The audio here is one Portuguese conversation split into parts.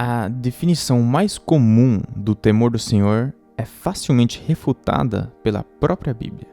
A definição mais comum do temor do Senhor é facilmente refutada pela própria Bíblia.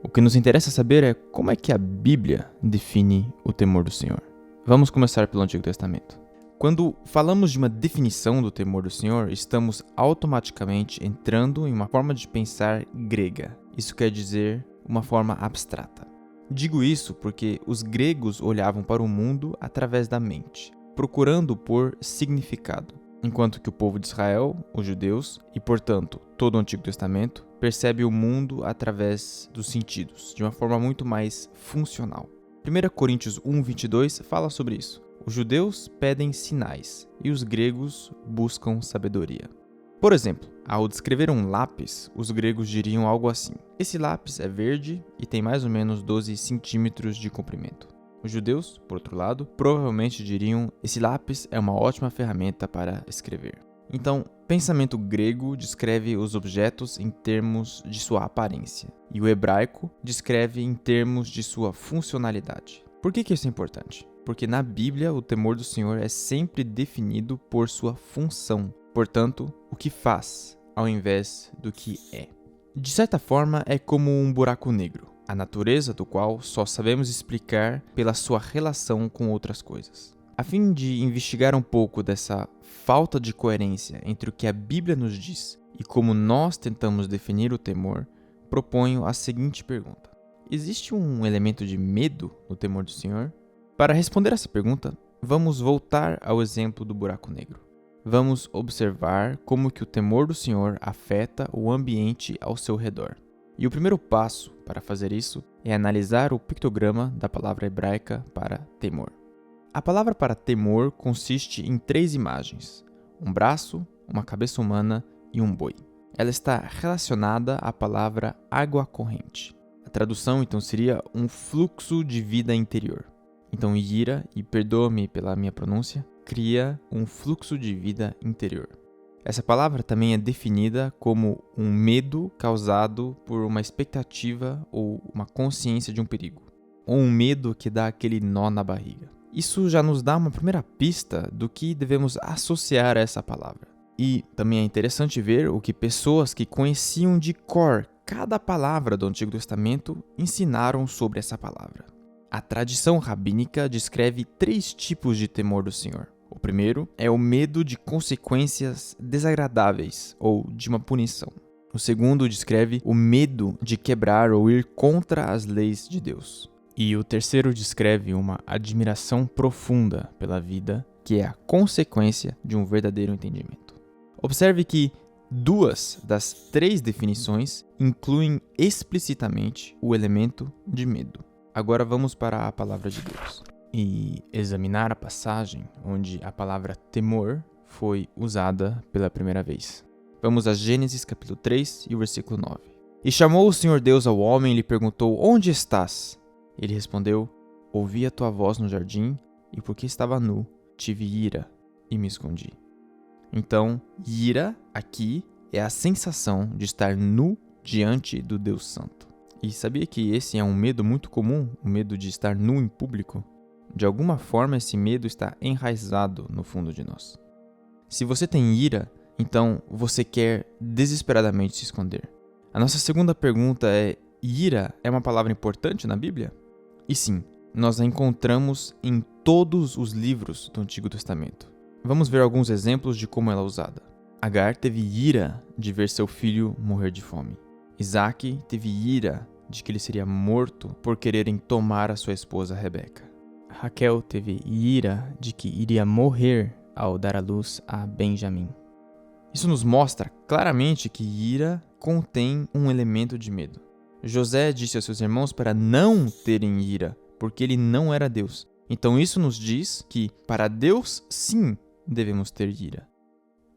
O que nos interessa saber é como é que a Bíblia define o temor do Senhor. Vamos começar pelo Antigo Testamento. Quando falamos de uma definição do temor do Senhor, estamos automaticamente entrando em uma forma de pensar grega. Isso quer dizer uma forma abstrata. Digo isso porque os gregos olhavam para o mundo através da mente, procurando por significado, enquanto que o povo de Israel, os judeus, e portanto todo o Antigo Testamento, percebe o mundo através dos sentidos, de uma forma muito mais funcional. 1 Coríntios 1:22 fala sobre isso. Os judeus pedem sinais e os gregos buscam sabedoria. Por exemplo, ao descrever um lápis, os gregos diriam algo assim: esse lápis é verde e tem mais ou menos 12 centímetros de comprimento. Os judeus, por outro lado, provavelmente diriam: esse lápis é uma ótima ferramenta para escrever. Então, pensamento grego descreve os objetos em termos de sua aparência, e o hebraico descreve em termos de sua funcionalidade. Por que isso é importante? Porque na Bíblia o temor do Senhor é sempre definido por sua função, portanto, o que faz, ao invés do que é. De certa forma, é como um buraco negro, a natureza do qual só sabemos explicar pela sua relação com outras coisas. A fim de investigar um pouco dessa falta de coerência entre o que a Bíblia nos diz e como nós tentamos definir o temor, proponho a seguinte pergunta: existe um elemento de medo no temor do Senhor? Para responder essa pergunta, vamos voltar ao exemplo do buraco negro. Vamos observar como que o temor do Senhor afeta o ambiente ao seu redor. E o primeiro passo para fazer isso é analisar o pictograma da palavra hebraica para temor. A palavra para temor consiste em 3 imagens: um braço, uma cabeça humana e um boi. Ela está relacionada à palavra água corrente. A tradução então seria um fluxo de vida interior. Então, ira, e perdoa-me pela minha pronúncia, cria um fluxo de vida interior. Essa palavra também é definida como um medo causado por uma expectativa ou uma consciência de um perigo, ou um medo que dá aquele nó na barriga. Isso já nos dá uma primeira pista do que devemos associar a essa palavra. E também é interessante ver o que pessoas que conheciam de cor cada palavra do Antigo Testamento ensinaram sobre essa palavra. A tradição rabínica descreve 3 tipos de temor do Senhor. O primeiro é o medo de consequências desagradáveis ou de uma punição. O segundo descreve o medo de quebrar ou ir contra as leis de Deus. E o terceiro descreve uma admiração profunda pela vida, que é a consequência de um verdadeiro entendimento. Observe que 2 das 3 definições incluem explicitamente o elemento de medo. Agora vamos para a palavra de Deus e examinar a passagem onde a palavra temor foi usada pela primeira vez. Vamos a Gênesis capítulo 3 e o versículo 9. E chamou o Senhor Deus ao homem e lhe perguntou: onde estás? Ele respondeu: ouvi a tua voz no jardim, e porque estava nu, tive ira e me escondi. Então, ira aqui é a sensação de estar nu diante do Deus Santo. E sabia que esse é um medo muito comum, o medo de estar nu em público? De alguma forma, esse medo está enraizado no fundo de nós. Se você tem ira, então você quer desesperadamente se esconder. A nossa segunda pergunta é: ira é uma palavra importante na Bíblia? E sim, nós a encontramos em todos os livros do Antigo Testamento. Vamos ver alguns exemplos de como ela é usada. Agar teve ira de ver seu filho morrer de fome. Isaac teve ira de que ele seria morto por quererem tomar a sua esposa Rebeca. Raquel teve ira de que iria morrer ao dar à luz a Benjamim. Isso nos mostra claramente que ira contém um elemento de medo. José disse aos seus irmãos para não terem ira, porque ele não era Deus. Então isso nos diz que para Deus, sim, devemos ter ira.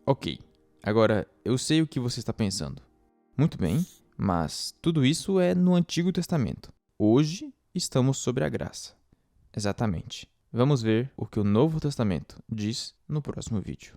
Ok, agora eu sei o que você está pensando. Muito bem, mas tudo isso é no Antigo Testamento. Hoje estamos sobre a graça. Exatamente. Vamos ver o que o Novo Testamento diz no próximo vídeo.